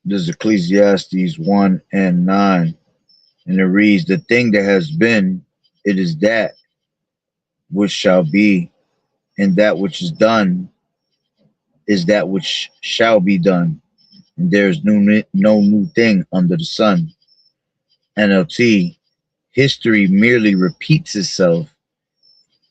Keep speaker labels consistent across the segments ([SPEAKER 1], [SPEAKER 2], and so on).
[SPEAKER 1] This is Ecclesiastes 1 and 9. And it reads, the thing that has been, it is that which shall be, and that which is done is that which shall be done. And there is no new thing under the sun. NLT, history merely repeats itself.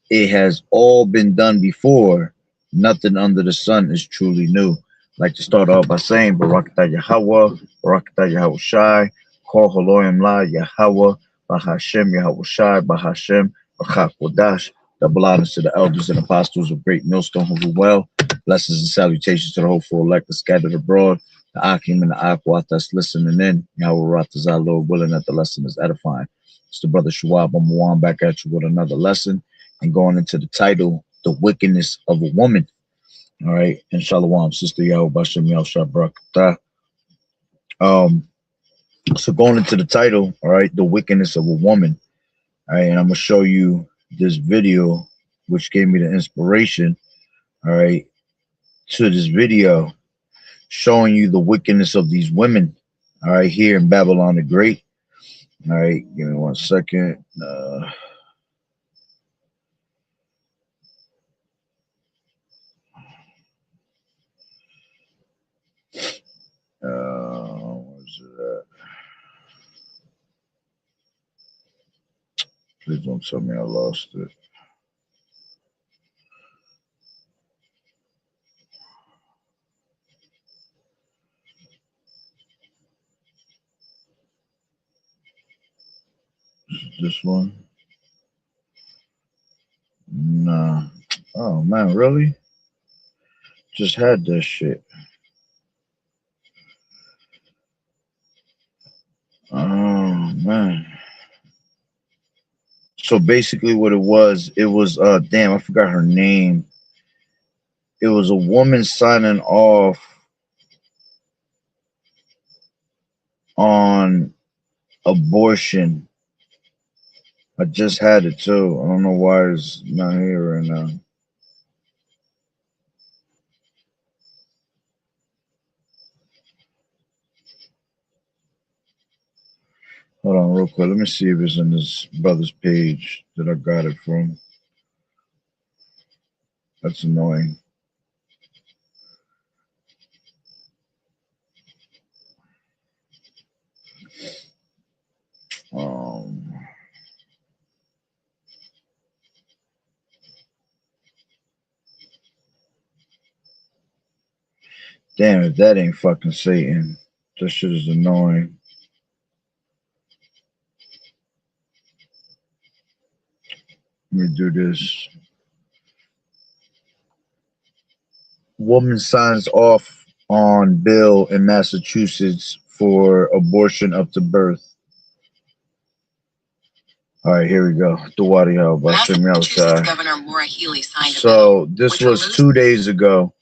[SPEAKER 1] It has all been done before. Nothing under the sun is truly new. I'd like to start off by saying Barakatah Yahweh, Barakatah Yahweh Shai, Kol Haloim La Yahweh, Bahashem Yahweh Shai, Bahashem, Bachakodash. Double honors to the elders and apostles of Great Millstone who rule well. Blessings and salutations to the hopeful elect scattered abroad. The Akim and the Aquat that's listening in. Yahweh Ratazah, Lord willing that the lesson is edifying. It's the brother Shawab Amawan back at you with another lesson and going into the title, The Wickedness of a Woman. All right. And Shalom, Sister Yahweh Bashem Yahshua Barakatah. So going into the title, all right, The Wickedness of a Woman. All right, and I'm gonna show you this video which gave me the inspiration, all right, to this video showing you the wickedness of these women, all right, here in Babylon the Great. All right, give me 1 second. Where's it at? Please don't tell me I lost it. This one? Nah. Oh man, really? Just had that shit. Oh man. So basically what it was damn, I forgot her name. It was a woman signing off on abortion. I just had it too. I don't know why it's not here right now. Hold on real quick. Let me see if it's in this brother's page that I got it from. That's annoying. Um, damn, if that ain't fucking Satan. That shit is annoying. Let me do this. Woman signs off on bill in Massachusetts for abortion up to birth. All right, here we go.
[SPEAKER 2] Massachusetts Governor Maura Healey signed a bill.
[SPEAKER 1] So this was 2 days ago.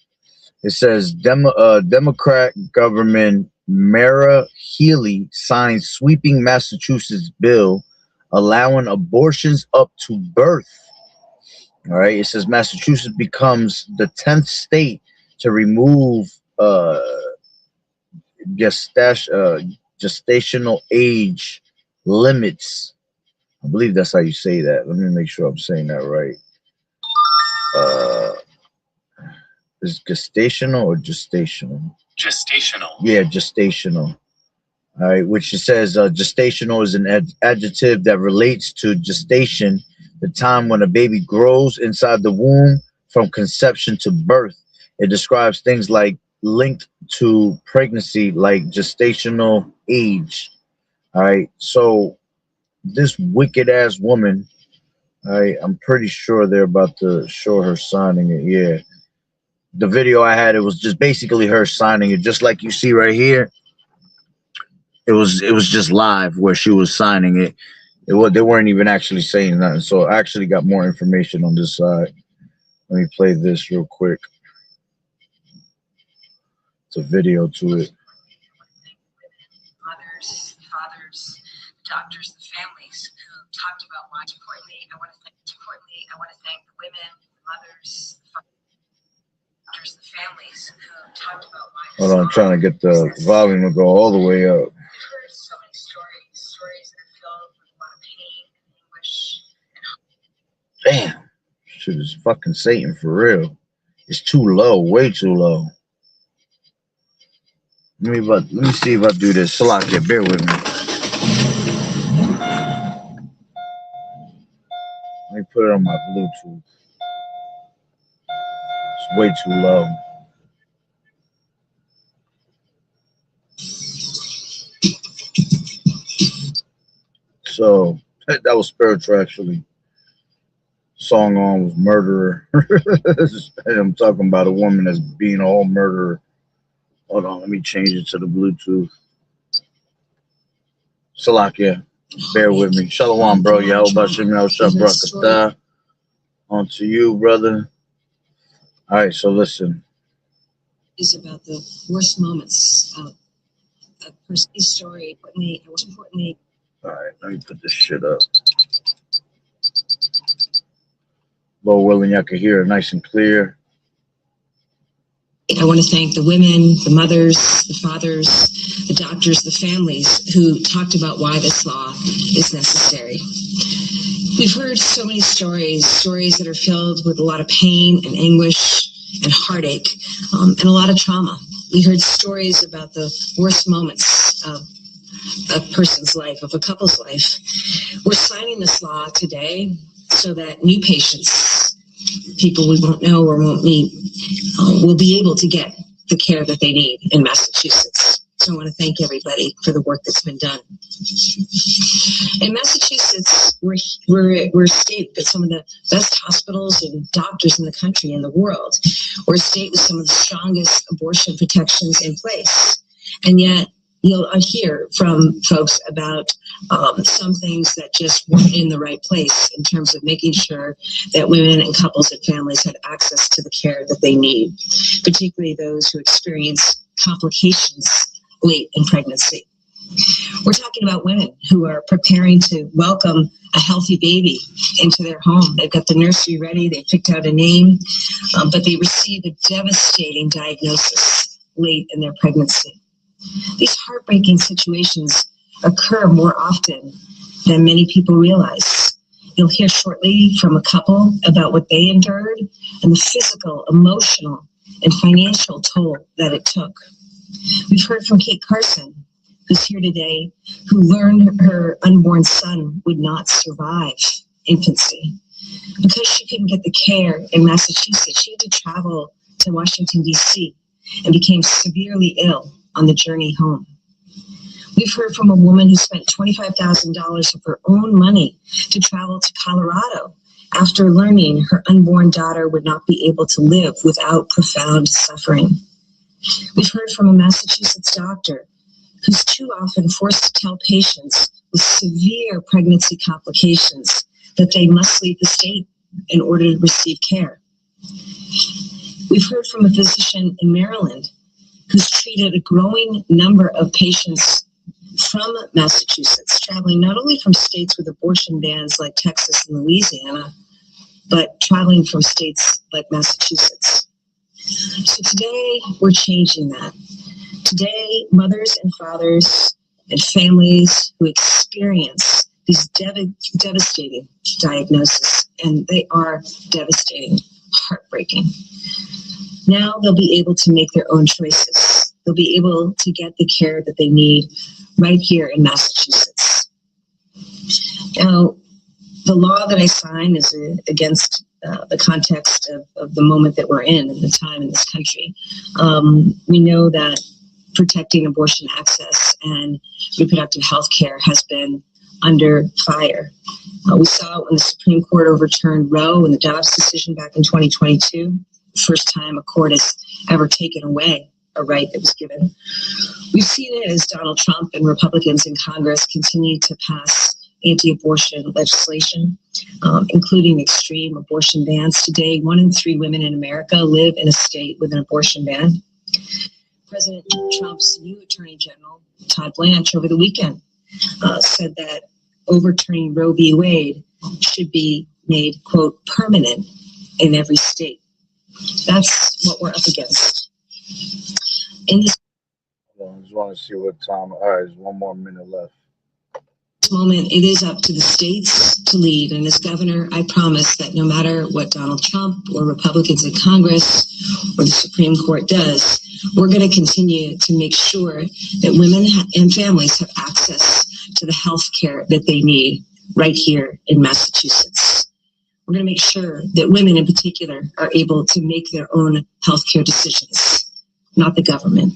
[SPEAKER 1] It says Democrat Governor Maura Healey signed sweeping Massachusetts bill allowing abortions up to birth. All right, it says Massachusetts becomes the 10th state to remove gestational age limits. I believe that's how you say that. Let me make sure I'm saying that right. Is gestational or gestational?
[SPEAKER 2] Gestational.
[SPEAKER 1] Yeah, gestational. All right, which it says gestational is an adjective that relates to gestation, the time when a baby grows inside the womb from conception to birth. It describes things like linked to pregnancy, like gestational age. All right, so this wicked ass woman, I'm pretty sure they're about to show her signing it. Yeah, the video I had, it was just basically her signing it, just like you see right here. It was just live where she was signing it. They weren't even actually saying nothing. So I actually got more information on this side. Let me play this real quick. It's a video to it.
[SPEAKER 2] Mothers, fathers, doctors, and families who talked about why. Importantly, I want to thank the women, mothers. Doctors, the families who talked about why
[SPEAKER 1] Hold on, I'm trying to get the volume to go all the way up.
[SPEAKER 2] We've heard so many stories that are filled with a lot of pain and anguish.
[SPEAKER 1] Damn, shit is fucking Satan for real. It's too low, way too low. Let me see if I do this. Salakia, bear with me. Let me put it on my Bluetooth. It's way too low. So that was spiritual actually. Song on was murderer. And I'm talking about a woman that's being a whole murderer. Hold on, let me change it to the Bluetooth. Salakia, bear with me. Shalom, bro. Yahweh Shabrakata. On to you, brother. All right, so listen.
[SPEAKER 2] Is about the worst moments of a person's story, most importantly.
[SPEAKER 1] All right, let me put this shit up. Lord willing, y'all can hear it nice and clear.
[SPEAKER 2] I want to thank the women, the mothers, the fathers, the doctors, the families who talked about why this law is necessary. We've heard so many stories that are filled with a lot of pain and anguish and heartache, and a lot of trauma. We heard stories about the worst moments of a person's life, of a couple's life. We're signing this law today so that new patients, people we won't know or won't meet, will be able to get the care that they need in Massachusetts. So I want to thank everybody for the work that's been done. In Massachusetts, we're a state with some of the best hospitals and doctors in the country and the world. We're a state with some of the strongest abortion protections in place. And yet, you'll hear from folks about some things that just weren't in the right place in terms of making sure that women and couples and families had access to the care that they need, particularly those who experience complications late in pregnancy. We're talking about women who are preparing to welcome a healthy baby into their home. They've got the nursery ready, they picked out a name, but they receive a devastating diagnosis late in their pregnancy. These heartbreaking situations occur more often than many people realize. You'll hear shortly from a couple about what they endured and the physical, emotional, and financial toll that it took. We've heard from Kate Carson, who's here today, who learned her unborn son would not survive infancy. Because she couldn't get the care in Massachusetts, she had to travel to Washington, D.C. and became severely ill on the journey home. We've heard from a woman who spent $25,000 of her own money to travel to Colorado after learning her unborn daughter would not be able to live without profound suffering. We've heard from a Massachusetts doctor who's too often forced to tell patients with severe pregnancy complications that they must leave the state in order to receive care. We've heard from a physician in Maryland who's treated a growing number of patients from Massachusetts, traveling not only from states with abortion bans like Texas and Louisiana, but traveling from states like Massachusetts. So today, we're changing that. Today, mothers and fathers and families who experience these devastating diagnoses, and they are devastating, heartbreaking. Now they'll be able to make their own choices. They'll be able to get the care that they need right here in Massachusetts. Now, the law that I signed is against the context of the moment that we're in and the time in this country. We know that protecting abortion access and reproductive health care has been under fire. We saw it when the Supreme Court overturned Roe and the Dobbs decision back in 2022. The first time a court has ever taken away a right that was given. We've seen it as Donald Trump and Republicans in Congress continue to pass anti-abortion legislation, including extreme abortion bans. Today, 1 in 3 women in America live in a state with an abortion ban. President Trump's new Attorney General, Todd Blanche, over the weekend said that overturning Roe v. Wade should be made, quote, permanent in every state. That's what we're up against. In this
[SPEAKER 1] I just want to see what time. All right, there's 1 more minute left.
[SPEAKER 2] moment, it is up to the states to lead. And as governor, I promise that no matter what Donald Trump or Republicans in Congress or the Supreme Court does, we're going to continue to make sure that women and families have access to the health care that they need right here in Massachusetts. We're going to make sure that women in particular are able to make their own healthcare decisions, not the government.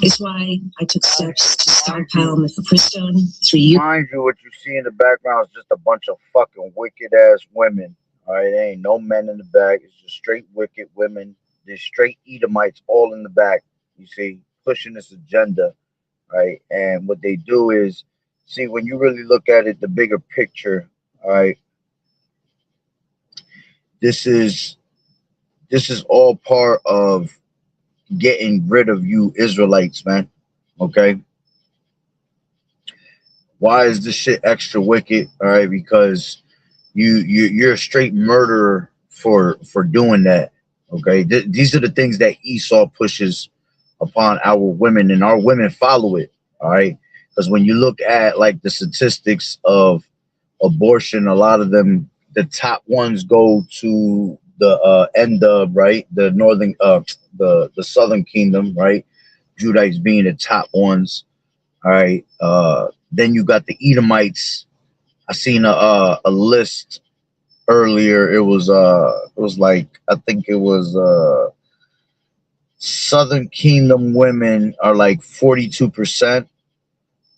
[SPEAKER 2] It's why I took steps to stockpile mifepristone 3 years.
[SPEAKER 1] Mind you, what you see in the background is just a bunch of fucking wicked ass women. All right, there ain't no men in the back. It's just straight wicked women. There's straight Edomites all in the back. You see, pushing this agenda, right? And what they do is, see, when you really look at it, the bigger picture, all right. This is all part of getting rid of you Israelites, man. Okay. Why is this shit extra wicked? All right, because you're a straight murderer for doing that. Okay, these are the things that Esau pushes upon our women, and our women follow it. All right, because when you look at like the statistics of abortion, a lot of them, the top ones go to the NW, right? The northern, the southern kingdom, right? Judites being the top ones. All right. Then you got the Edomites. I seen a list earlier. It was like, I think it was Southern Kingdom women are like 42%,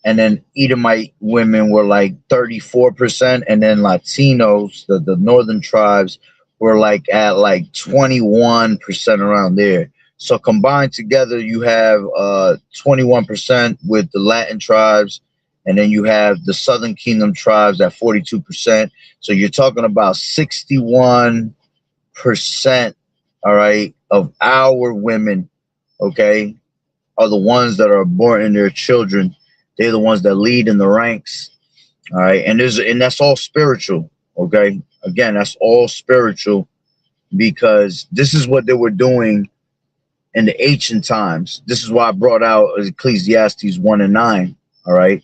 [SPEAKER 1] and then Edomite women were like 34%, and then Latinos, the northern tribes, were like at like 21% around there. So combined together, you have 21% with the Latin tribes, and then you have the Southern Kingdom tribes at 42%. So you're talking about 61%, all right, of our women, okay, are the ones that are aborting their children. They're the ones that lead in the ranks, all right, and that's all spiritual, okay. Again, that's all spiritual, because this is what they were doing in the ancient times. This is why I brought out Ecclesiastes 1:9. All right,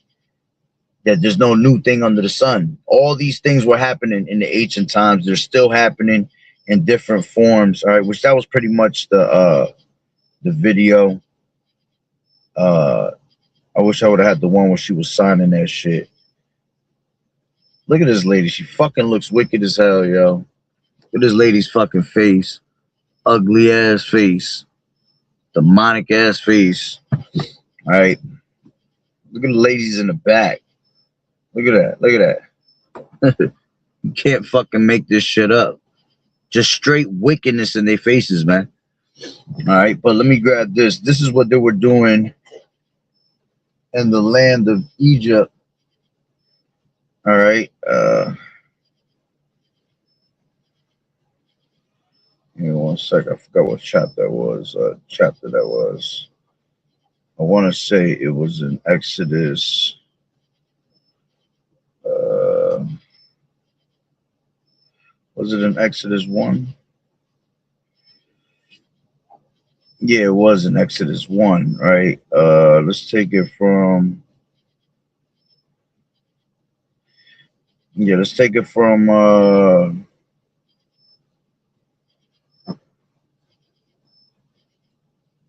[SPEAKER 1] that there's no new thing under the sun. All these things were happening in the ancient times. They're still happening in different forms. All right, which that was pretty much the video. I wish I would have had the one where she was signing that shit. Look at this lady. She fucking looks wicked as hell, yo. Look at this lady's fucking face. Ugly ass face. Demonic ass face. All right. Look at the ladies in the back. Look at that. Look at that. You can't fucking make this shit up. Just straight wickedness in their faces, man. All right. But let me grab this. This is what they were doing in the land of Egypt. All right. Give me 1 second. I forgot what chapter that was. I want to say it was in Exodus. Was it in Exodus 1? Yeah, it was in Exodus 1, right? Let's take it from. Yeah, let's take it from.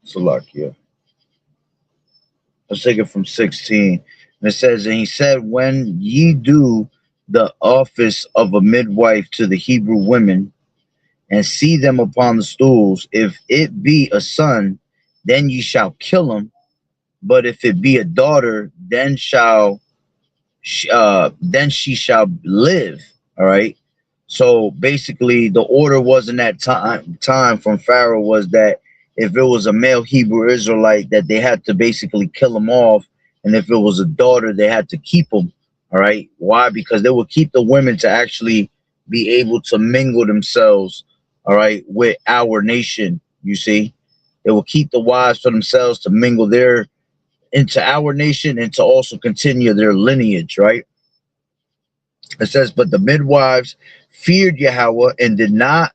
[SPEAKER 1] Salakia. Let's take it from 16. And it says, and he said, when ye do the office of a midwife to the Hebrew women, and see them upon the stools, if it be a son, then ye shall kill him. But if it be a daughter, then then she shall live. All right. So basically, the order wasn't that time from Pharaoh was that if it was a male Hebrew Israelite, that they had to basically kill him off, and if it was a daughter, they had to keep him. All right. Why? Because they would keep the women to actually be able to mingle themselves, all right, with our nation. You see, they will keep the wives for themselves to mingle their into our nation and to also continue their lineage, right? It says, but the midwives feared Yahweh and did not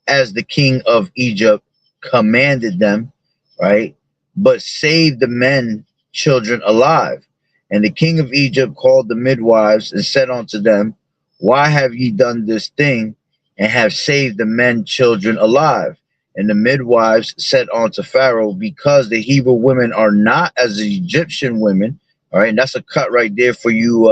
[SPEAKER 1] as the king of Egypt commanded them, right? But saved the men children alive. And the king of Egypt called the midwives and said unto them, why have ye done this thing, and have saved the men children alive? And the midwives said unto Pharaoh, because the Hebrew women are not as the Egyptian women. All right, and that's a cut right there for you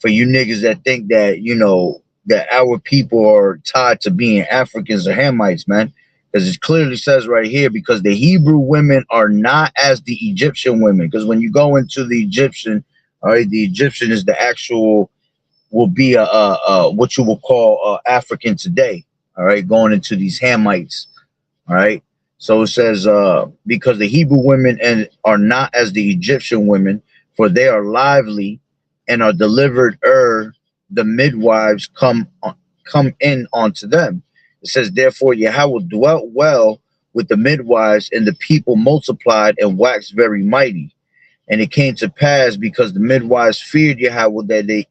[SPEAKER 1] niggas that think that, you know, that our people are tied to being Africans or Hamites, man. Because it clearly says right here, because the Hebrew women are not as the Egyptian women. Because when you go into the Egyptian, all right, the Egyptian is the actual, will be a what you will call African today. All right, going into these Hamites. All right. So it says, because the Hebrew women and are not as the Egyptian women, for they are lively and are delivered ere the midwives come in unto them. It says, therefore Yahweh dwelt well with the midwives, and the people multiplied and waxed very mighty. And it came to pass, because the midwives feared Yahweh,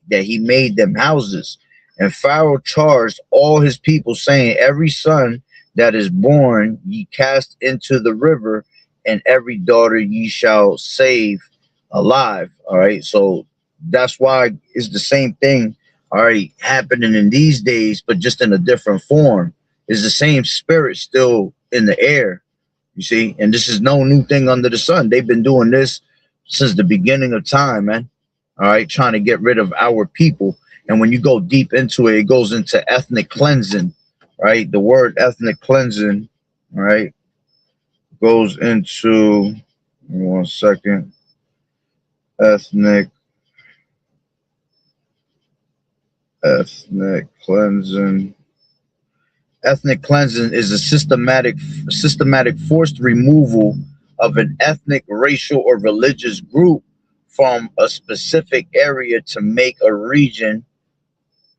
[SPEAKER 1] that he made them houses. And Pharaoh charged all his people, saying, every son that is born ye cast into the river, and every daughter ye shall save alive. All right. So that's why it's the same thing, all right, happening in these days, but just in a different form. Is the same spirit still in the air, you see? And this is no new thing under the sun. They've been doing this since the beginning of time, man. All right, trying to get rid of our people. And when you go deep into it, it goes into ethnic cleansing, right? The word ethnic cleansing, right, goes into, one second, ethnic, ethnic cleansing. Ethnic cleansing is a systematic forced removal of an ethnic, racial, or religious group from a specific area to make a region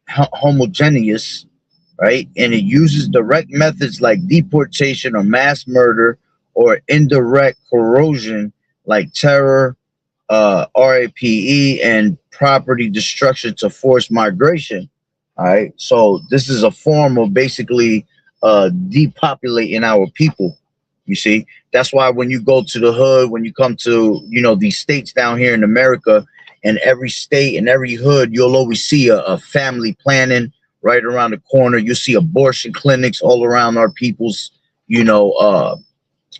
[SPEAKER 1] homogeneous, right? And it uses direct methods like deportation or mass murder, or indirect corrosion like terror, RAPE, and property destruction to force migration. All right. So this is a form of basically depopulating our people. You see, that's why when you go to the hood, when you come to, you know, these states down here in America, and every state and every hood, you'll always see a family planning right around the corner. You see abortion clinics all around our people's, you know,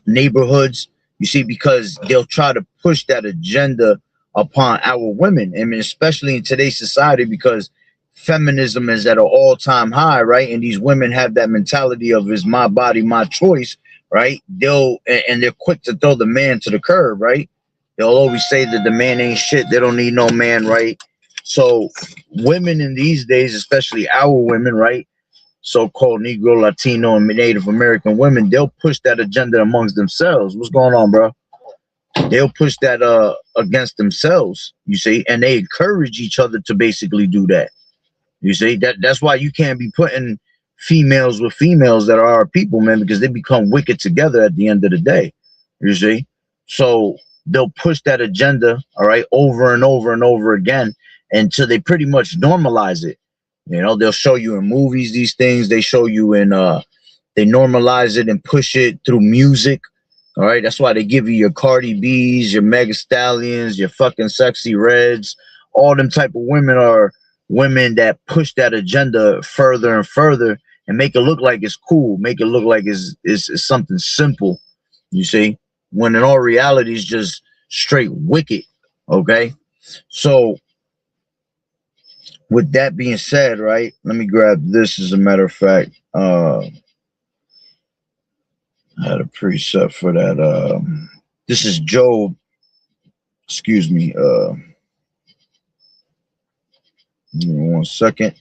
[SPEAKER 1] neighborhoods. You see, because they'll try to push that agenda upon our women. I mean, especially in today's society, because feminism is at an all-time high, right? And these women have that mentality of, is my body, my choice, right? And they're quick to throw the man to the curb, right? They'll always say that the man ain't shit. They don't need no man, right? So women in these days, especially our women, right? So-called Negro, Latino, and Native American women, they'll push that agenda amongst themselves. What's going on, bro? They'll push that against themselves, you see, and they encourage each other to basically do that. You see, that's why you can't be putting females with females that are our people, man, because they become wicked together at the end of the day. You see? So they'll push that agenda, all right, over and over and over again until they pretty much normalize it. You know, they'll show you in movies these things. They show you in they normalize it and push it through music. All right, that's why they give you your Cardi B's, your Mega Stallions, your fucking Sexy Reds. All them type of women are women that push that agenda further and further and make it look like it's cool, make it look like it's something simple, you see, when in all reality is just straight wicked. Okay, so with that being said, right, let me grab this. As a matter of fact, I had a preset for that. This is Job, excuse me, give me 1 second.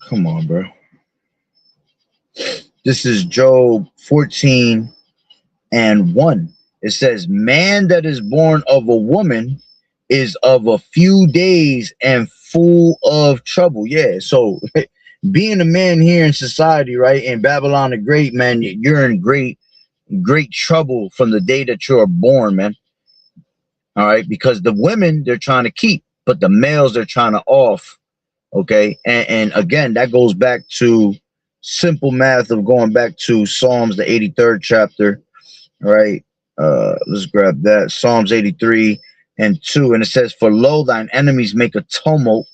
[SPEAKER 1] Come on, bro. This is Job 14:1. It says, man that is born of a woman is of a few days and full of trouble. Yeah, so being a man here in society, right, in Babylon the Great, man, you're in great trouble from the day that you're born, man. All right, because the women they're trying to keep, but the males they're trying to off. Okay, and again, that goes back to simple math of going back to Psalms, the 83rd chapter. All right. Let's grab that. Psalms 83 and 2. And it says, "For lo, thine enemies make a tumult,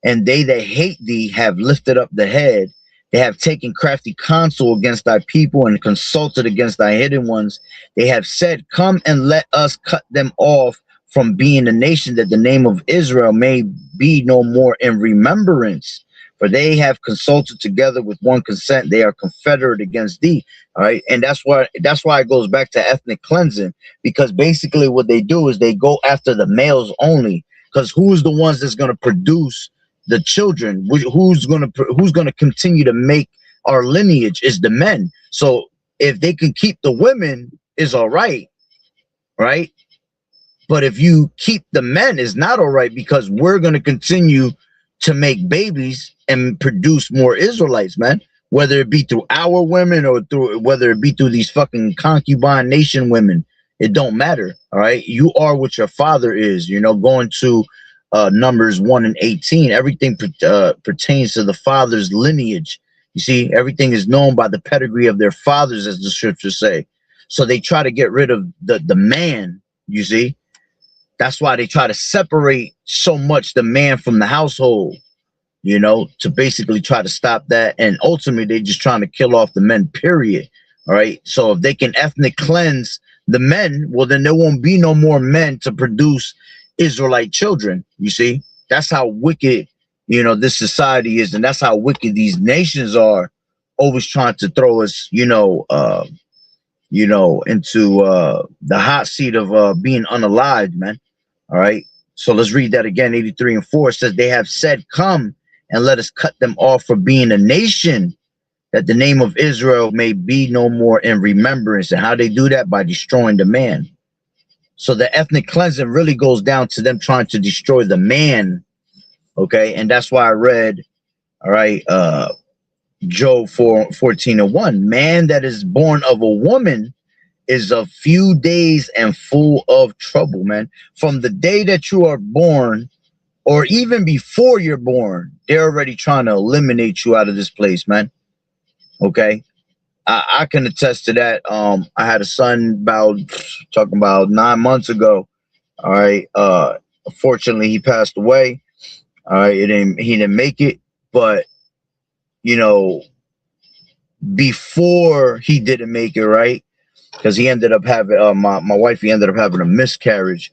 [SPEAKER 1] and they that hate thee have lifted up the head. They have taken crafty counsel against thy people and consulted against thy hidden ones. They have said, Come and let us cut them off from being a nation, that the name of Israel may be no more in remembrance. For they have consulted together with one consent. They are confederate against thee." All right. And that's why it goes back to ethnic cleansing, because basically what they do is they go after the males only. Because who's the ones that's going to produce the children? Who's gonna continue to make our lineage is the men. So if they can keep the women, is all right, right? But if you keep the men, is not all right, because we're going to continue to make babies and produce more Israelites, man. Whether it be through our women or through whether it be through these fucking concubine nation women, it don't matter. All right, you are what your father is. Going to Numbers 1 and 18, everything pertains to the father's lineage. You see, everything is known by the pedigree of their fathers, as the scriptures say. So they try to get rid of the man. You see, that's why they try to separate so much the man from the household, to basically try to stop that. And ultimately, they're just trying to kill off the men, period. All right. So if they can ethnic cleanse the men, well, then there won't be no more men to produce Israelite children. You see, that's how wicked, this society is. And that's how wicked these nations are, always trying to throw us, into the hot seat of being unalived, man. All right. So let's read that again. 83 and 4 says, "They have said, Come and let us cut them off for being a nation, that the name of Israel may be no more in remembrance." And how they do that? By destroying the man. So the ethnic cleansing really goes down to them trying to destroy the man. Okay. And that's why I read, all right, Job 14 and 1. "Man that is born of a woman is a few days and full of trouble," man. From the day that you are born, or even before you're born, they're already trying to eliminate you out of this place, man. Okay. I can attest to that. I had a son talking about 9 months ago. All right. Unfortunately, he passed away. All right. He didn't make it. But, before he didn't make it, right? Because he ended up having my wife. He ended up having a miscarriage.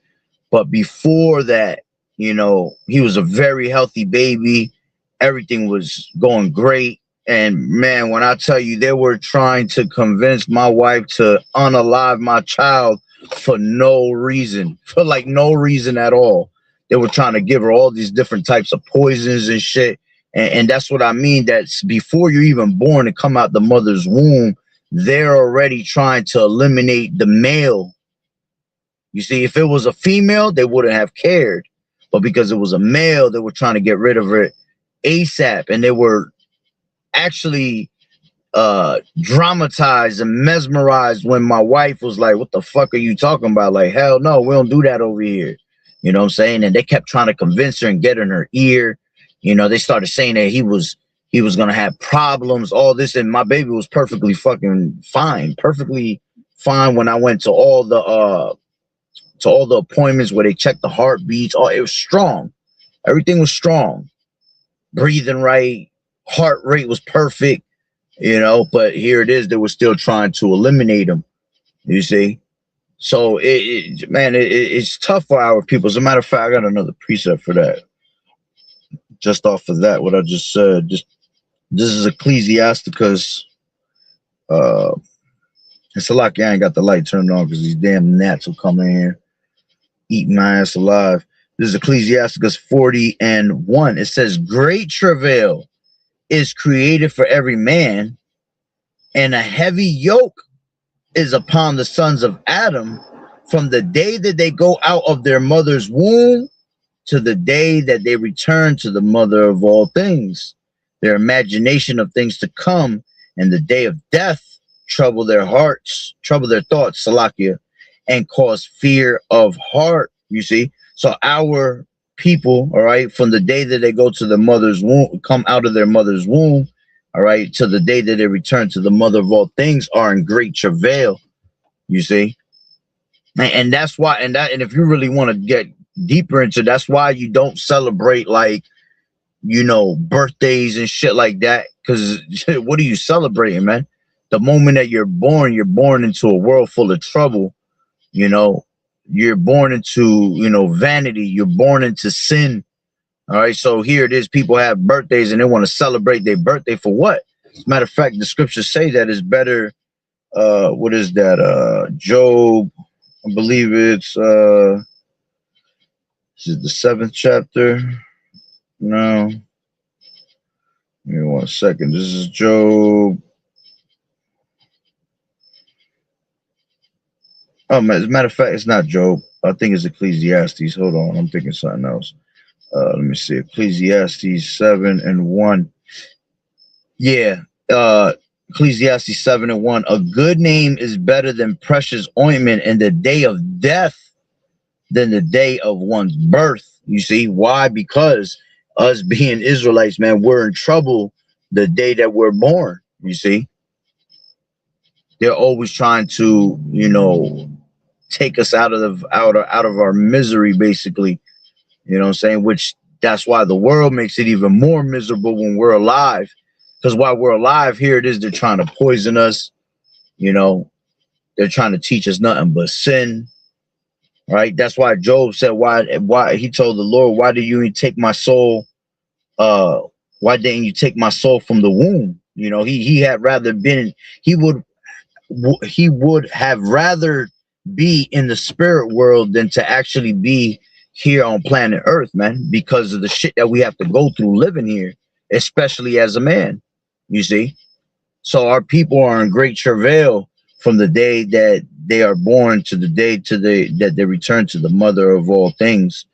[SPEAKER 1] But before that, he was a very healthy baby. Everything was going great. And man, when I tell you, they were trying to convince my wife to unalive my child for no reason, for like no reason at all. They were trying to give her all these different types of poisons and shit. And that's what I mean. That's before you're even born and come out the mother's womb, they're already trying to eliminate the male. You see, if it was a female, they wouldn't have cared. But because it was a male, they were trying to get rid of it ASAP. And they were actually dramatized and mesmerized when my wife was like, "What the fuck are you talking about? Like, hell no, we don't do that over here." You know what I'm saying? And they kept trying to convince her and get in her ear. They started saying that he was gonna have problems, all this, and my baby was perfectly fucking fine, perfectly fine when I went to all the appointments where they checked the heartbeats. Oh, it was strong. Everything was strong. Breathing right, heart rate was perfect, but here it is, they were still trying to eliminate him. You see? So it's tough for our people. As a matter of fact, I got another precept for that. Just off of that, what I just said. This is Ecclesiasticus. It's a lot. I ain't got the light turned on because these damn gnats will come in here, eat my ass alive. This is Ecclesiasticus 40 and 1. It says, "Great travail is created for every man, and a heavy yoke is upon the sons of Adam from the day that they go out of their mother's womb to the day that they return to the mother of all things. Their imagination of things to come, and the day of death trouble their hearts, trouble their thoughts, Salakia, and cause fear of heart." You see? So our people, all right, from the day that they go to the mother's womb, come out of their mother's womb, all right, to the day that they return to the mother of all things, are in great travail. You see, and that's why, and if you really want to get deeper into, that's why you don't celebrate like, birthdays and shit like that. Because what are you celebrating, man? The moment that you're born into a world full of trouble. You know, you're born into, vanity. You're born into sin. All right. So here it is. People have birthdays and they want to celebrate their birthday for what? As a matter of fact, the scriptures say that it's better. What is that? Job, I believe this is the seventh chapter. No, give me 1 second. This is Job. Oh, as a matter of fact, it's not Job. I think it's Ecclesiastes. Hold on, I'm thinking something else. Let me see. Ecclesiastes 7:1. Yeah. Ecclesiastes 7:1. A good name is better than precious ointment, and the day of death than the day of one's birth. You see why? Because us being Israelites, man, we're in trouble the day that we're born. You see, they're always trying to, take us out of our misery, basically. You know what I'm saying? Which that's why the world makes it even more miserable when we're alive. Because while we're alive, here it is, they're trying to poison us. You know, they're trying to teach us nothing but sin. Right? That's why Job said, why he told the Lord, why did you take my soul? Uh, why didn't you take my soul from the womb? He had rather been, he would he would have rather be in the spirit world than to actually be here on planet Earth, man, because of the shit that we have to go through living here, especially as a man. You see, so our people are in great travail from the day that they are born to the day that they return to the mother of all things.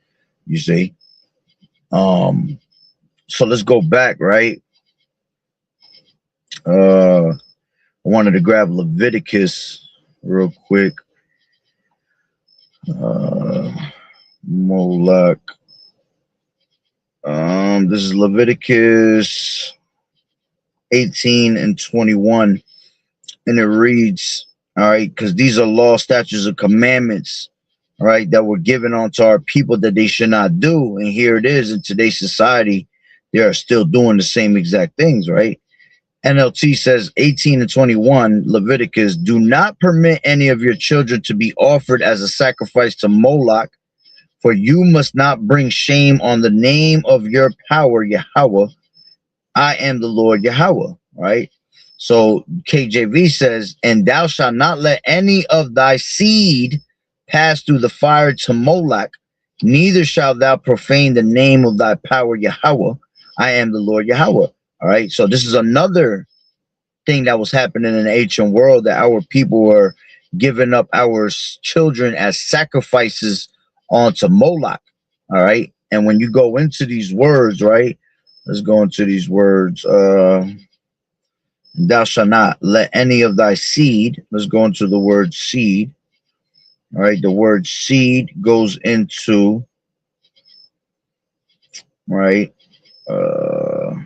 [SPEAKER 1] You see, so let's go back, right? I wanted to grab Leviticus real quick. Uh, Moloch. This is Leviticus 18:21, and it reads, all right, because these are law, statutes, and commandments, all right, that were given unto our people that they should not do. And here it is in today's society, they are still doing the same exact things, right? NLT says 18:21, Leviticus, do not permit any of your children to be offered as a sacrifice to Moloch, for you must not bring shame on the name of your power, Yahweh. I am the Lord Yahweh, right? So KJV says, and thou shalt not let any of thy seed pass through the fire to Moloch, neither shalt thou profane the name of thy power, Yahweh. I am the Lord Yahweh. All right. So this is another thing that was happening in the ancient world, that our people were giving up our children as sacrifices onto Moloch. All right. And when you go into these words, right? Let's go into these words. Thou shalt not let any of thy seed. Let's go into the word seed. All right. The word seed goes into, right? Uh,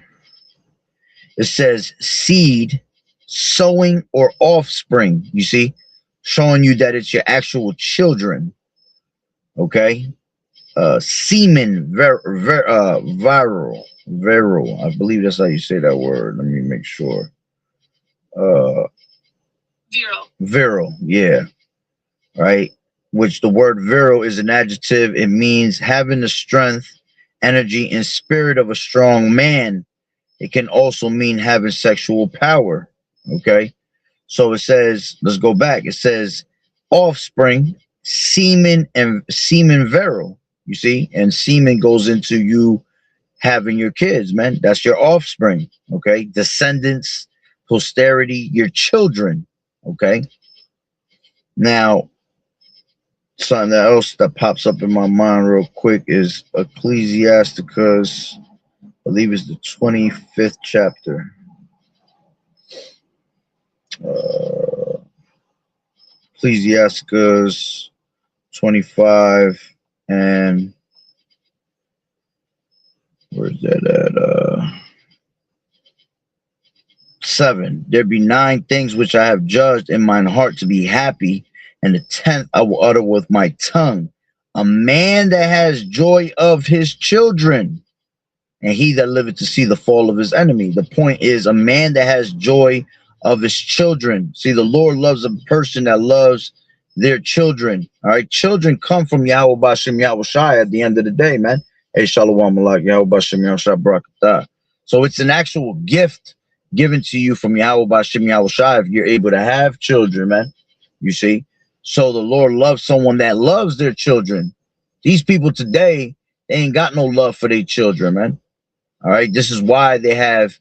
[SPEAKER 1] it says seed, sowing, or offspring. You see, showing you that it's your actual children. Okay. Semen, viral. I believe that's how you say that word. Let me make sure. Uh, virile. Yeah. Right. Which the word virile is an adjective. It means having the strength, energy, and spirit of a strong man. It can also mean having sexual power. Okay. So it says, let's go back. It says offspring, semen, and semen virile. You see, and semen goes into you having your kids, man. That's your offspring. Okay. Descendants, posterity, your children. Okay. Now, something else that pops up in my mind real quick is Ecclesiasticus, I believe it's the 25th chapter. Ecclesiasticus 25, and where's that at? 7. There be 9 things which I have judged in mine heart to be happy, and the 10th I will utter with my tongue. A man that has joy of his children, and he that liveth to see the fall of his enemy. The point is a man that has joy of his children. See, the Lord loves a person that loves their children. All right, children come from Yahweh Bashem Yahweh Shai at the end of the day, man. Hey, Shalom Malak, Yahweh Bashem Yahweh Shai Barakatah. So it's an actual gift given to you from Yahweh Bashem Yahweh Shai if you're able to have children, man. You see? So the Lord loves someone that loves their children. These people today, they ain't got no love for their children, man. All right. This is why they have,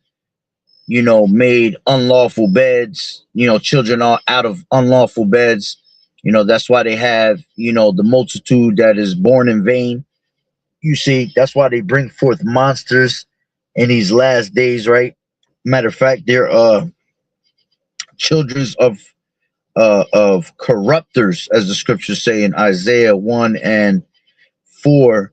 [SPEAKER 1] made unlawful beds. Children are out of unlawful beds. That's why they have, the multitude that is born in vain. You see, that's why they bring forth monsters in these last days, right? Matter of fact, they're children of corrupters, as the scriptures say in Isaiah 1:4.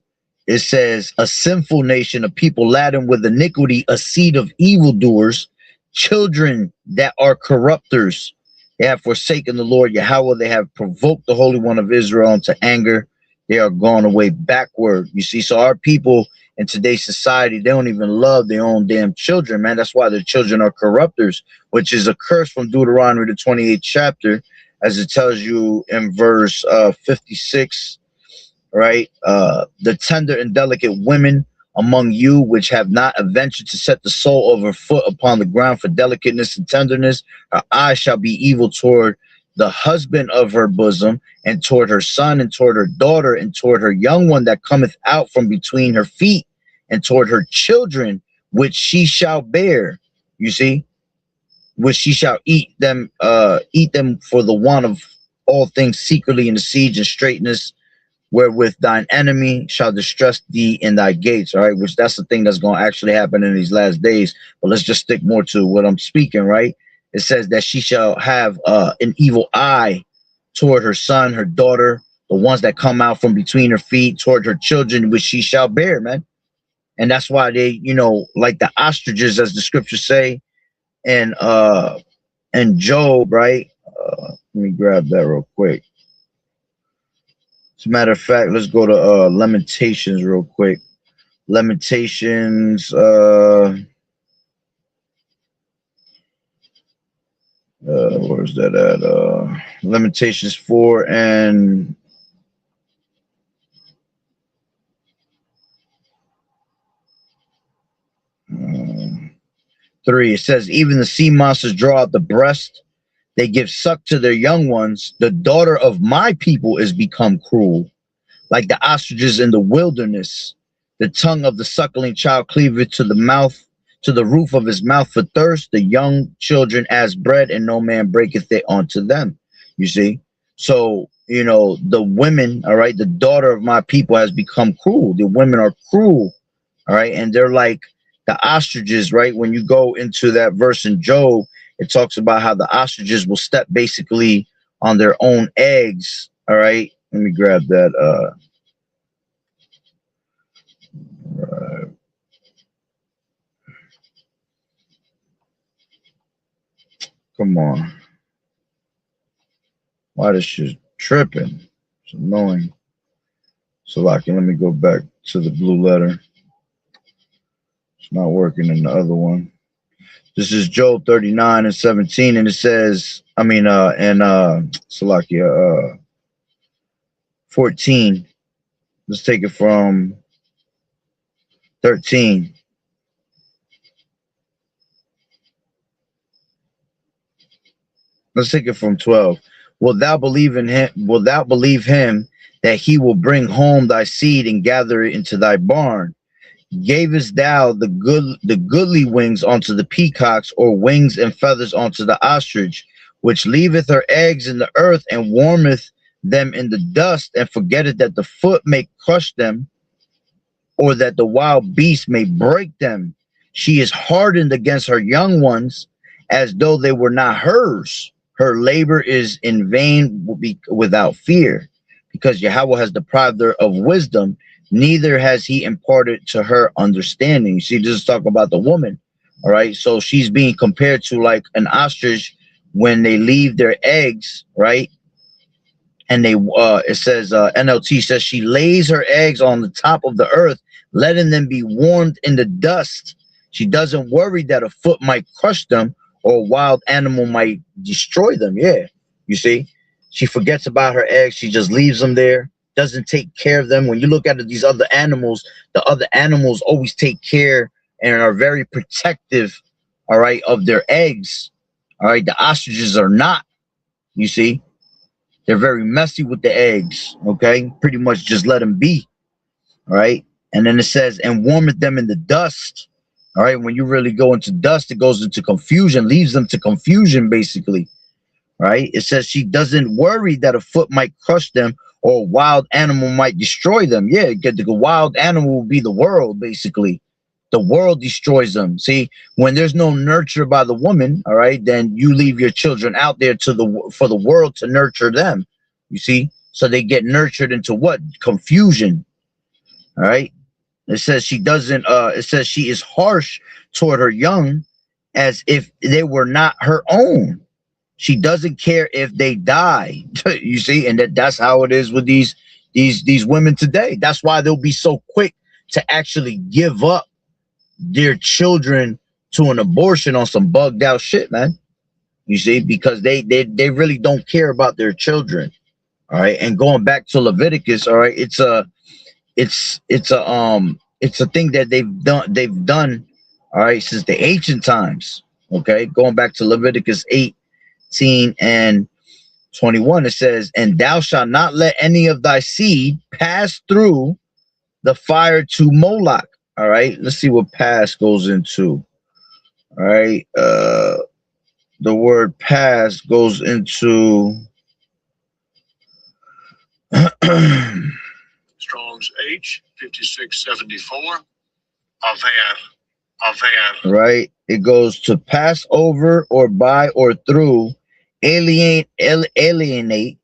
[SPEAKER 1] It says, a sinful nation, a people laden with iniquity, a seed of evildoers, children that are corrupters. They have forsaken the Lord Yahweh. They have provoked the Holy One of Israel into anger. They are gone away backward. You see, so our people in today's society, they don't even love their own damn children, man. That's why their children are corrupters, which is a curse from Deuteronomy, the 28th chapter, as it tells you in verse 56. Right, the tender and delicate women among you which have not adventured to set the sole of her foot upon the ground for delicateness and tenderness, her eyes shall be evil toward the husband of her bosom, and toward her son, and toward her daughter, and toward her young one that cometh out from between her feet, and toward her children which she shall bear. You see, which she shall eat them for the want of all things secretly in the siege and straitness, wherewith thine enemy shall distress thee in thy gates. All right, which that's the thing that's going to actually happen in these last days. But let's just stick more to what I'm speaking, right? It says that she shall have an evil eye toward her son, her daughter, the ones that come out from between her feet, toward her children, which she shall bear, man. And that's why they, like the ostriches, as the scriptures say, and Job, right? Let me grab that real quick. As a matter of fact, let's go to Lamentations real quick. Lamentations, where's that at? Lamentations 4 and 3. It says, even the sea monsters draw out the breast. They give suck to their young ones. The daughter of my people is become cruel, like the ostriches in the wilderness. The tongue of the suckling child cleaveth to the mouth, to the roof of his mouth for thirst. The young children as bread, and no man breaketh it unto them. You see? So, the women, all right, the daughter of my people has become cruel. The women are cruel, all right, and they're like the ostriches, right? When you go into that verse in Job, it talks about how the ostriches will step basically on their own eggs. All right. Let me grab that. Right. Come on. Why this shit tripping? It's annoying. So let me go back to the blue letter. It's not working in the other one. This is Job 39:17, and it says, 14. Let's take it from 13. Let's take it from 12. Wilt thou believe in him? Wilt thou believe him that he will bring home thy seed and gather it into thy barn? Gavest thou the goodly wings unto the peacocks, or wings and feathers unto the ostrich, which leaveth her eggs in the earth and warmeth them in the dust, and forgetteth that the foot may crush them, or that the wild beast may break them? She is hardened against her young ones, as though they were not hers. Her labor is in vain without fear, because Yahweh has deprived her of wisdom, neither has he imparted to her understanding. See, this is talking about the woman, All right. So she's being compared to like an ostrich when they leave their eggs, right? And they it says NLT says she lays her eggs on the top of the earth, letting them be warmed in the dust. She doesn't worry that a foot might crush them or a wild animal might destroy them. Yeah, you see, she forgets about her eggs. She just leaves them there, doesn't take care of them. When you look at these other animals, the other animals always take care and are very protective, all right, of their eggs. All right, the ostriches are not, you see. They're very messy with the eggs. Okay, pretty much just let them be. All right, and then it says, and warmeth them in the dust. All right, when you really go into dust, it goes into confusion, leaves them to confusion, basically. Right? It says she doesn't worry that a foot might crush them or a wild animal might destroy them. Yeah, the wild animal will be the world, basically. The world destroys them. See, when there's no nurture by the woman, all right, then you leave your children out there for the world to nurture them. You see, so they get nurtured into what? Confusion. All right. It says she doesn't. It says she is harsh toward her young, as if they were not her own. She doesn't care if they die. You see, and that's how it is with these women today. That's why they'll be so quick to actually give up their children to an abortion on some bugged out shit, man. You see, because they really don't care about their children. All right, and going back to Leviticus, all right, it's a thing that they've done, all right, since the ancient times. Okay, going back to Leviticus 18 and 21, it says, and thou shalt not let any of thy seed pass through the fire to Moloch. All right, let's see what pass goes into. All right, the word pass goes into
[SPEAKER 3] Strong's H 5674. Avan.
[SPEAKER 1] Right, it goes to pass over or by or through, alienate,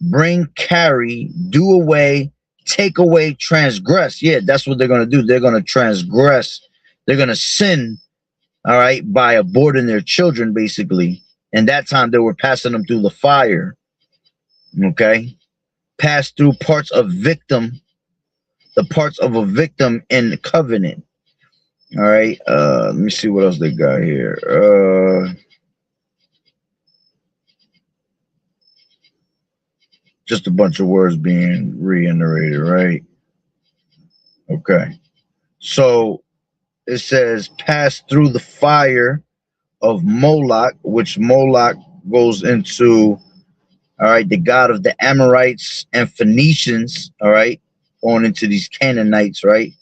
[SPEAKER 1] bring, carry, do away, take away, transgress. Yeah, that's what they're going to do. They're going to transgress. They're going to sin, all right, by aborting their children, basically. And that time they were passing them through the fire. Okay, pass through parts of victim, the parts of a victim in the covenant. All right, let me see what else they got here. Just a bunch of words being reiterated, right? Okay, so it says pass through the fire of Moloch, which Moloch goes into, all right, the god of the Amorites and Phoenicians, all right, going into these Canaanites, right,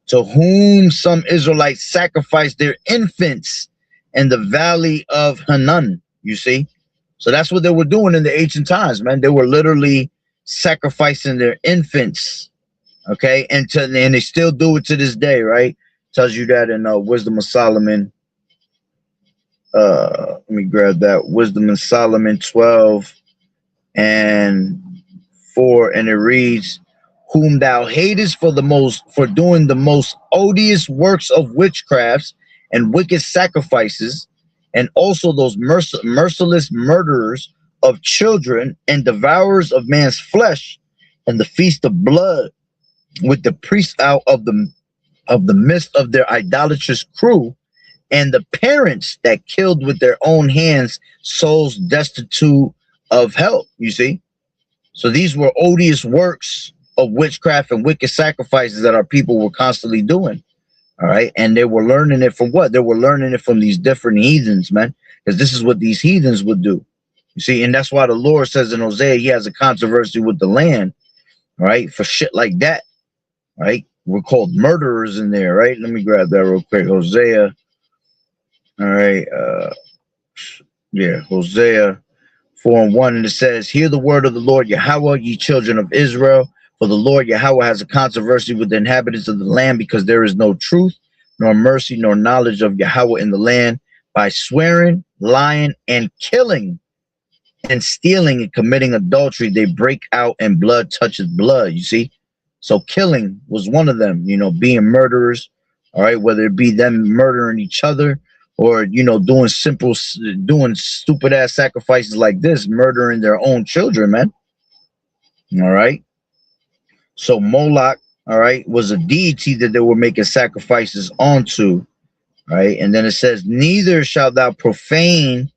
[SPEAKER 1] to whom some Israelites sacrificed their infants in the valley of Hanun. You see, so that's what they were doing in the ancient times, man. They were literally sacrificing their infants, okay, and they still do it to this day, right? Tells you that in Wisdom of Solomon. Let me grab that. Wisdom of Solomon 12 and 4, and it reads, whom thou hatest for doing the most odious works of witchcrafts and wicked sacrifices, and also those merciless murderers of children and devourers of man's flesh, and the feast of blood with the priests out of the midst of their idolatrous crew, and the parents that killed with their own hands souls destitute of help. You see, so these were odious works of witchcraft and wicked sacrifices that our people were constantly doing. All right, and they were learning it from what? They were learning it from these different heathens, man, because this is what these heathens would do. You see, and that's why the Lord says in Hosea he has a controversy with the land, right, for shit like that, right? We're called murderers in there, right? Let me grab that real quick. Hosea, all right, yeah, Hosea 4 and 1, and it says, hear the word of the Lord Yahweh, ye children of Israel, for the Lord Yahweh has a controversy with the inhabitants of the land, because there is no truth, nor mercy, nor knowledge of Yahweh in the land. By swearing, lying, and killing, and stealing, and committing adultery, they break out, and blood touches blood. You see, so killing was one of them. You know, being murderers. All right, whether it be them murdering each other, or doing stupid ass sacrifices like this, murdering their own children, man. All right. So Moloch, all right, was a deity that they were making sacrifices onto, right? And then it says, neither shalt thou profane,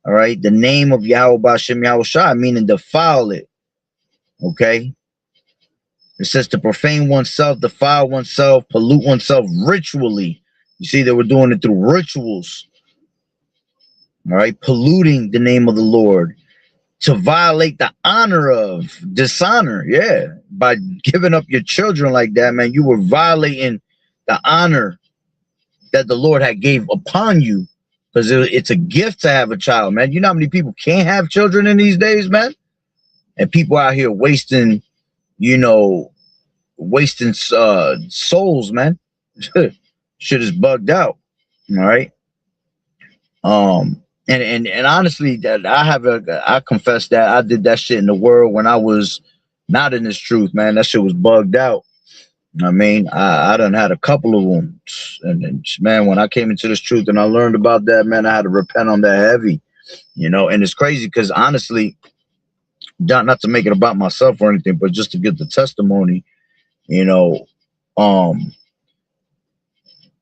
[SPEAKER 1] all right, the name of Yahweh Bashem Yahweh Shai, meaning defile it. Okay. It says to profane oneself, defile oneself, pollute oneself ritually. You see, they were doing it through rituals, all right, polluting the name of the Lord, to violate the honor of dishonor. Yeah, by giving up your children like that, man, you were violating the honor that the Lord had gave upon you, because it's a gift to have a child, man. You know how many people can't have children in these days, man? And people out here wasting, you know, wasting souls, man. Shit is bugged out. All right. And honestly, that I confess that I did that shit in the world when I was not in this truth, man. That shit was bugged out. I mean, I done had a couple of them, and man, when I came into this truth and I learned about that, man, I had to repent on that heavy, you know. And it's crazy because honestly, not to make it about myself or anything, but just to get the testimony, you know,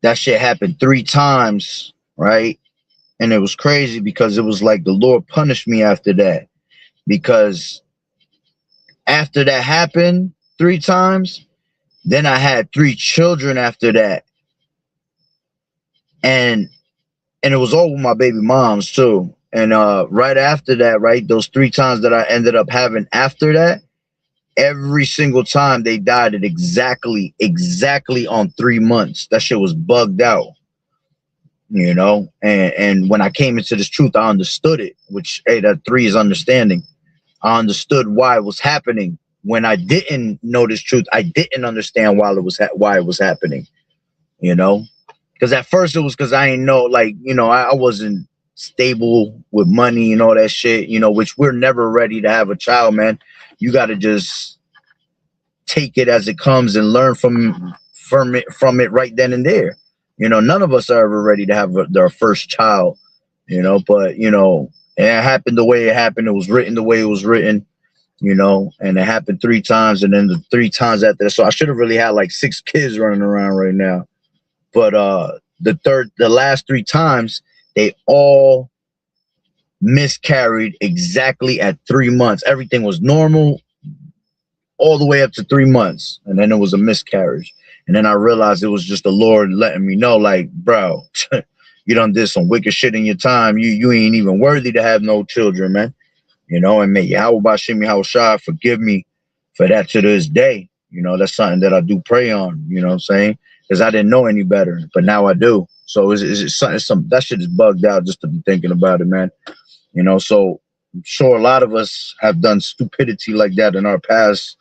[SPEAKER 1] that shit happened 3 times, right? And it was crazy because it was like the Lord punished me after that, because after that happened 3 times, then I had 3 children after that, and it was all with my baby moms too. And right after that, right, those 3 times that I ended up having after that, every single time they died at exactly on 3 months. That shit was bugged out, you know. And when I came into this truth, I understood it, which, hey, that 3 is understanding. I understood why it was happening. When I didn't know this truth, I didn't understand why it was happening, you know. Because at first it was because I ain't know, like, you know, I wasn't stable with money and all that shit, you know, which we're never ready to have a child, man. You got to just take it as it comes and learn from it right then and there. You know, none of us are ever ready to have their first child, you know, but, you know, it happened the way it happened. It was written the way it was written, you know, and it happened 3 times. And then the 3 times after that. So I should have really had like 6 kids running around right now. But the last 3 times, they all miscarried exactly at 3 months. Everything was normal all the way up to 3 months, and then it was a miscarriage. And then I realized it was just the Lord letting me know, like, bro, you done did some wicked shit in your time. You ain't even worthy to have no children, man. You know, and may Yahweh Bashem Yahweh Shai forgive me for that to this day. You know, that's something that I do pray on, you know what I'm saying? Because I didn't know any better, but now I do. So it's something, that shit is bugged out just to be thinking about it, man. You know, so I'm sure a lot of us have done stupidity like that in our past,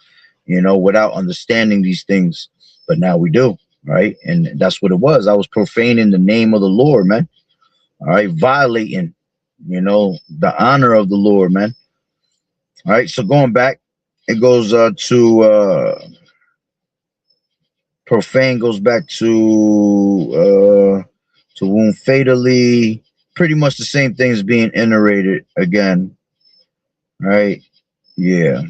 [SPEAKER 1] you know, without understanding these things. But now we do, right? And that's what it was. I was profaning the name of the Lord, man. All right, violating, you know, the honor of the Lord, man. All right, so going back, it goes to profane goes back to wound fatally, pretty much the same thing as being iterated again, right? Yeah.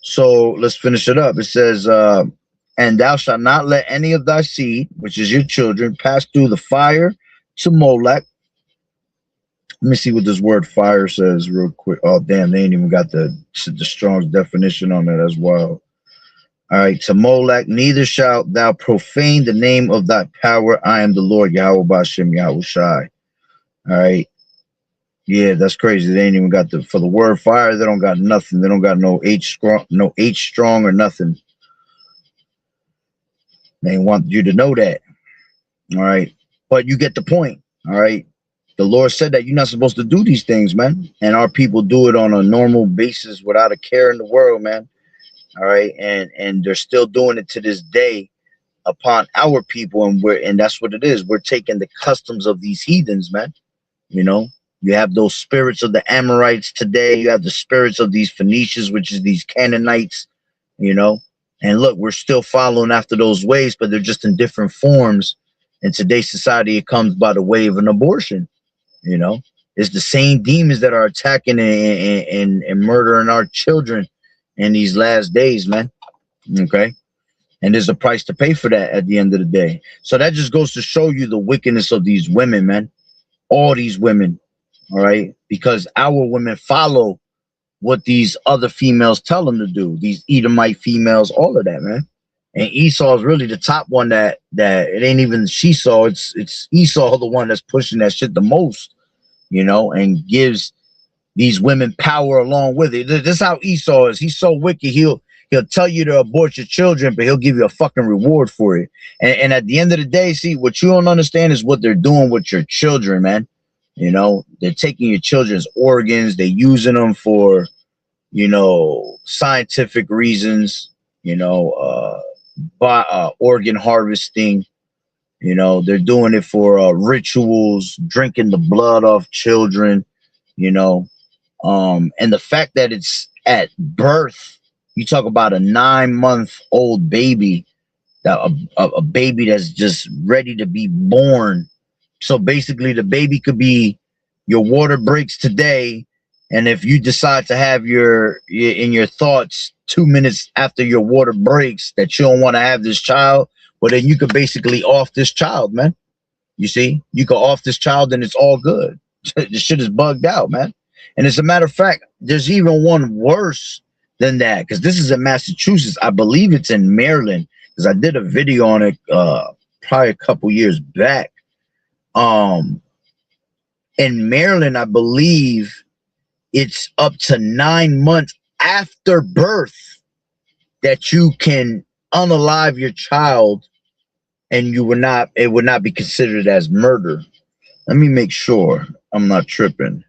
[SPEAKER 1] So let's finish it up. It says, and thou shalt not let any of thy seed, which is your children, pass through the fire to Molech. Let me see what this word fire says real quick. Oh, damn, they ain't even got the Strong's definition on it as well. All right, to Molech, neither shalt thou profane the name of thy power. I am the Lord, Yahweh Bashem Yahweh Shai. All right. Yeah, that's crazy. They ain't even got for the word fire, they don't got nothing. They don't got no H strong or nothing. They want you to know that. All right. But you get the point. All right. The Lord said that you're not supposed to do these things, man. And our people do it on a normal basis without a care in the world, man. All right. And they're still doing it to this day upon our people. And that's what it is. We're taking the customs of these heathens, man. You know, you have those spirits of the Amorites today. You have the spirits of these Phoenicians, which is these Canaanites, you know. And look, we're still following after those ways, but they're just in different forms, In today's society, it comes by the way of an abortion. You know, it's the same demons that are attacking and murdering our children in these last days, man. Okay. And there's a price to pay for that at the end of the day. So that just goes to show you the wickedness of these women, man. All these women, all right? Because our women follow what these other females tell them to do. These Edomite females, all of that, man. And Esau is really the top one that it ain't even she saw. It's Esau the one that's pushing that shit the most, you know, and gives these women power along with it. This is how Esau is. He's so wicked. He'll tell you to abort your children, but he'll give you a fucking reward for it. And at the end of the day, see, what you don't understand is what they're doing with your children, man. You know, they're taking your children's organs, they're using them for, you know, scientific reasons, you know, organ harvesting. You know, they're doing it for rituals, drinking the blood of children, you know. And the fact that it's at birth, you talk about a 9-month-old baby, that a baby that's just ready to be born. So basically, the baby could be your water breaks today, and if you decide to have in your thoughts 2 minutes after your water breaks that you don't want to have this child, well, then you could basically off this child, man. You see, you could off this child, and it's all good. The shit is bugged out, man. And as a matter of fact, there's even one worse than that, because this is in Massachusetts. I believe it's in Maryland, because I did a video on it probably a couple years back. In Maryland, I believe it's up to 9 months after birth that you can unalive your child, and it would not be considered as murder. Let me make sure I'm not tripping.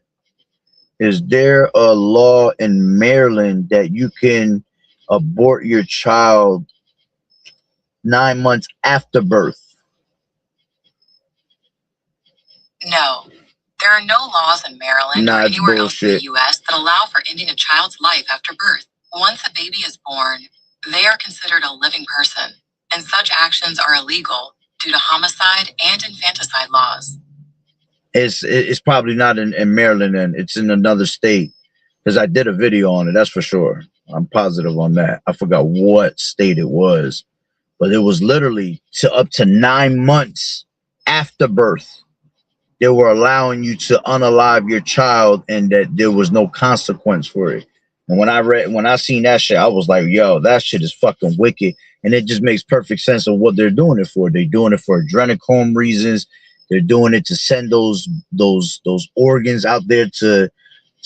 [SPEAKER 1] Is there a law in Maryland that you can abort your child 9 months after birth?
[SPEAKER 2] No. There are no laws in Maryland or anywhere else in the U.S. that allow for ending a child's life after birth. Once a baby is born, they are considered a living person, and such actions are illegal due to homicide and infanticide laws.
[SPEAKER 1] It's probably not in Maryland, and it's in another state, because I did a video on it. That's for sure. I'm positive on that. I forgot what state it was, but it was literally up to 9 months after birth. They were allowing you to unalive your child, and that there was no consequence for it. And when I seen that shit, I was like, yo, that shit is fucking wicked. And it just makes perfect sense of what they're doing it for. They're doing it for adrenochrome reasons. They're doing it to send those organs out there to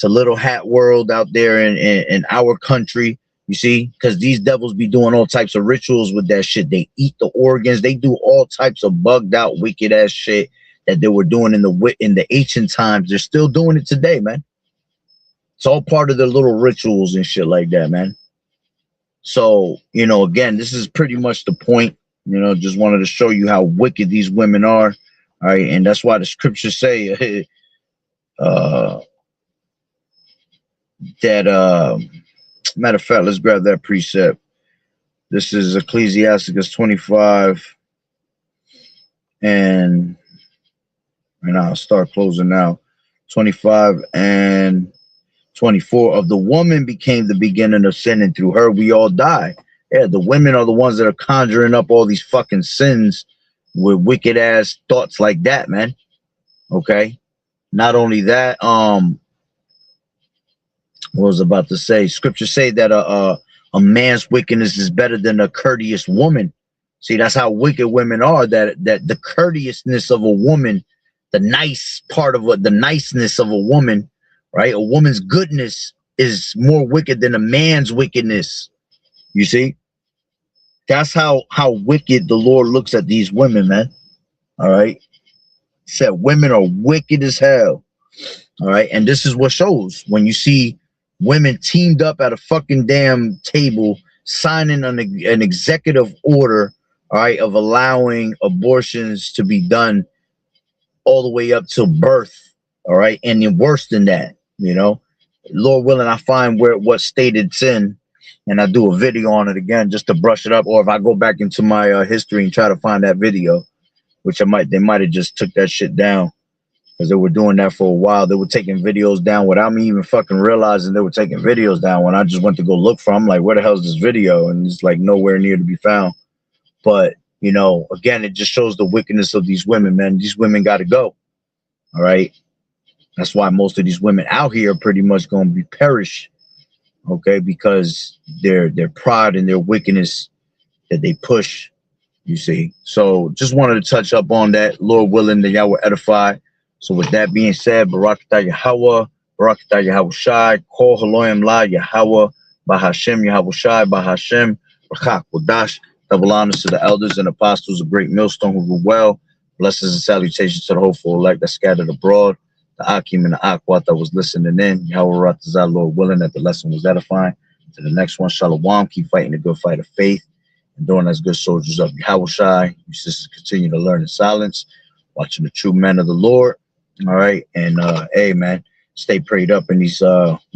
[SPEAKER 1] Little Hat World out there in our country. You see, because these devils be doing all types of rituals with that shit. They eat the organs. They do all types of bugged out, wicked ass shit that they were doing in the ancient times. They're still doing it today, man. It's all part of their little rituals and shit like that, man. So, you know, again, this is pretty much the point. You know, just wanted to show you how wicked these women are. All right, and that's why the scriptures say that matter of fact, let's grab that precept. This is Ecclesiasticus 25, and I'll start closing now. 25 and 24. Of the woman became the beginning of sin, and through her we all die. Yeah, the women are the ones that are conjuring up all these fucking sins with wicked ass thoughts like that, man. Okay. Not only that, what was I about to say? Scriptures say that a man's wickedness is better than a courteous woman. See, that's how wicked women are. That the courteousness of a woman, the nice part of the niceness of a woman, right? A woman's goodness is more wicked than a man's wickedness. You see, that's how wicked the Lord looks at these women, man. All right. He said women are wicked as hell. All right. And this is what shows when you see women teamed up at a fucking damn table signing an executive order, all right, of allowing abortions to be done all the way up to birth. All right. And then worse than that, you know, Lord willing, I find what state it's in, and I do a video on it again just to brush it up. Or if I go back into my history and try to find that video, which they might have just took that shit down because they were doing that for a while. They were taking videos down without me even fucking realizing they were taking videos down. When I just went to go look for, 'em, I'm like, where the hell is this video? And it's like nowhere near to be found. But you know, again, it just shows the wickedness of these women, man. These women got to go. All right. That's why most of these women out here are pretty much going to be perish. Okay, because their pride and their wickedness that they push. You see, so just wanted to touch up on that. Lord willing, that y'all were edified. So with that being said, Barakatah Yahweh, Barakatah Yahweh Shai, Kol Haloyim La Yahweh, Bahashem Yahweh Shai, Bahashem, Rakak Wadash. Double honors to the elders and apostles of Great Millstone who rule well. Blessings and salutations to the hopeful elect that scattered abroad. The Akim and the Akwat that was listening in. Yahweh Ratazah, Lord willing, that the lesson was edifying. To the next one, Shalom. Keep fighting the good fight of faith. And doing as good soldiers of Yahushai. You sisters continue to learn in silence, watching the true men of the Lord. All right. And hey man, stay prayed up in these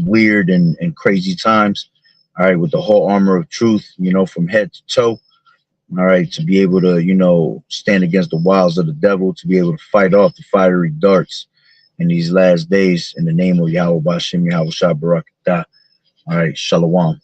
[SPEAKER 1] weird and crazy times. All right, with the whole armor of truth, you know, from head to toe. All right, to be able to, you know, stand against the wiles of the devil, to be able to fight off the fiery darts in these last days in the name of Yahweh Bashem Yahushai Barakatah. All right, Shalom.